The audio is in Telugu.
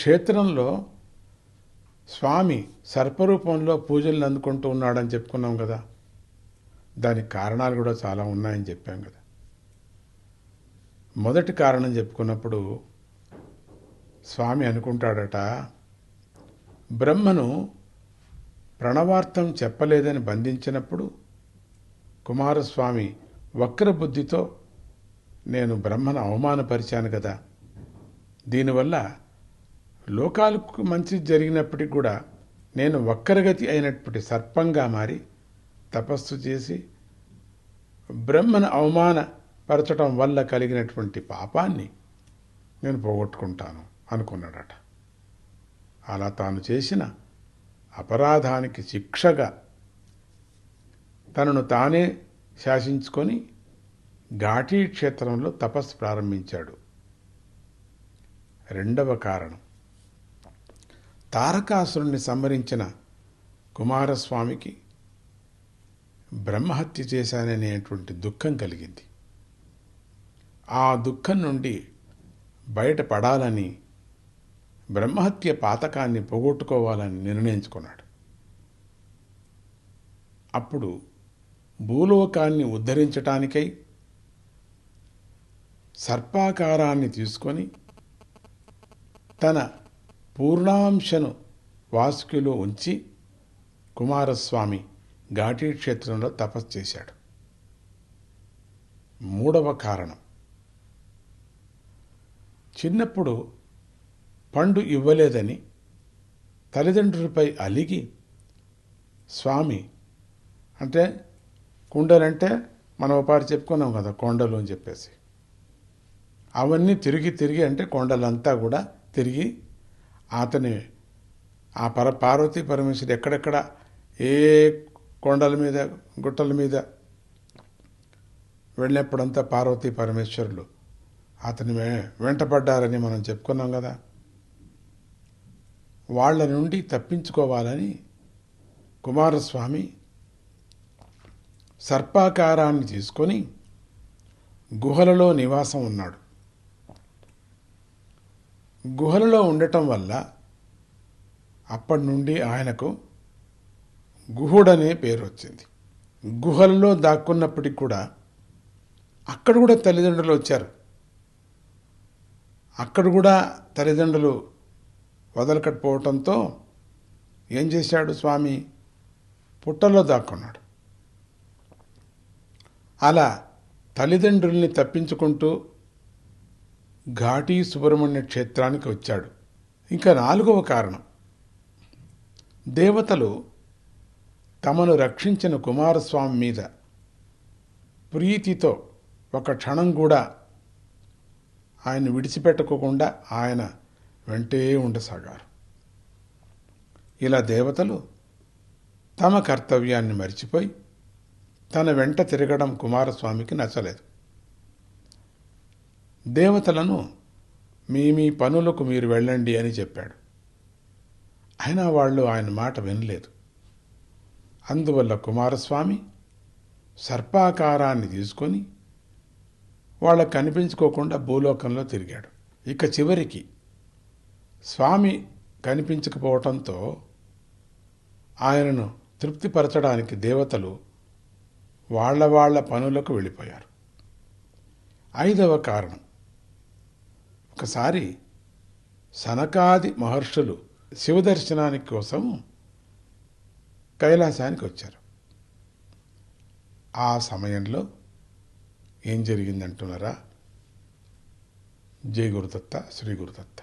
క్షేత్రంలో స్వామి సర్పరూపంలో పూజలు అందుకుంటూ ఉన్నాడని చెప్పుకున్నాం కదా. దానికి కారణాలు కూడా చాలా ఉన్నాయని చెప్పాం కదా. మొదటి కారణం చెప్పుకున్నప్పుడు స్వామి అనుకుంటాడట, బ్రహ్మను ప్రణవార్థం చెప్పలేదని బంధించినప్పుడు కుమారస్వామి వక్రబుద్ధితో నేను బ్రహ్మను అవమానపరిచాను కదా, దీనివల్ల లోకాలకు మంచి జరిగినప్పటికీ కూడా నేను వక్రగతి అయినప్పటి సర్పంగా మారి తపస్సు చేసి బ్రహ్మను అవమానపరచడం వల్ల కలిగినటువంటి పాపాన్ని నేను పోగొట్టుకుంటాను అనుకున్నాడట. అలా తాను చేసిన అపరాధానికి శిక్షగా తనను తానే శాసించుకొని ఘాటీ క్షేత్రంలో తపస్సు ప్రారంభించాడు. రెండవ కారణం, తారకాసురుణ్ణి సంహరించిన కుమారస్వామికి బ్రహ్మహత్య చేశాననేటువంటి దుఃఖం కలిగింది. ఆ దుఃఖం నుండి బయటపడాలని బ్రహ్మహత్య పాతకాన్ని పోగొట్టుకోవాలని నిర్ణయించుకున్నాడు. అప్పుడు భూలోకాన్ని ఉద్ధరించటానికై సర్పాకారాన్ని తీసుకొని తన పూర్ణాంశను వాసుకిలో ఉంచి కుమారస్వామి ఘాటీ క్షేత్రంలో తపస్సు చేశాడు. మూడవ కారణం, చిన్నప్పుడు పండు ఇవ్వలేదని తల్లిదండ్రులపై అలిగి స్వామి, అంటే కుండలంటే మనం ఒకపారి చెప్పుకున్నాం కదా కొండలు అని చెప్పేసి, అవన్నీ తిరిగి అంటే కొండలంతా కూడా తిరిగి అతని ఆ పార్వతీ పరమేశ్వరుడు ఎక్కడెక్కడ ఏ కొండల మీద గుట్టల మీద వెళ్ళినప్పుడంతా పార్వతీ పరమేశ్వరులు అతని వెంటపడ్డారని మనం చెప్పుకున్నాం కదా. వాళ్ళ నుండి తప్పించుకోవాలని కుమారస్వామి సర్పాకారాన్ని తీసుకొని గుహలలో నివాసం ఉన్నాడు. గుహలలో ఉండటం వల్ల అప్పటి నుండి ఆయనకు గుహుడనే పేరు వచ్చింది. గుహలలో దాక్కున్నప్పటికి కూడా అక్కడ కూడా తల్లిదండ్రులు వచ్చారు. అక్కడ కూడా తల్లిదండ్రులు వదలకట్టుపోవటంతో ఏం చేశాడు స్వామి, పుట్టలో దాక్కున్నాడు. అలా తల్లిదండ్రుల్ని తప్పించుకుంటూ ఘాటీ సుబ్రహ్మణ్య క్షేత్రానికి వచ్చాడు. ఇంకా నాలుగవ కారణం, దేవతలు తమను రక్షించిన కుమారస్వామి మీద ప్రీతితో ఒక క్షణం కూడా ఆయన విడిచిపెట్టుకోకుండా ఆయన వెంటే ఉండసాగారు. ఇలా దేవతలు తమ కర్తవ్యాన్ని మరిచిపోయి తన వెంట తిరగడం కుమారస్వామికి నచ్చలేదు. దేవతలను మీ పనులకు మీరు వెళ్ళండి అని చెప్పాడు. అయినా వాళ్ళు ఆయన మాట వినలేదు. అందువల్ల కుమారస్వామి సర్పాకారాన్ని తీసుకొని వాళ్ళకు కనిపించుకోకుండా భూలోకంలో తిరిగాడు. ఇక చివరికి స్వామి కనిపించకపోవటంతో ఆయనను తృప్తిపరచడానికి దేవతలు వాళ్ళ పనులకు వెళ్ళిపోయారు. ఐదవ కారణం, ఒకసారి సనకాది మహర్షులు శివదర్శనానికి కోసం కైలాసానికి వచ్చారు. ఆ సమయంలో ఏం జరిగిందంటున్నారా? జై గురుదత్త, శ్రీ గురుదత్త.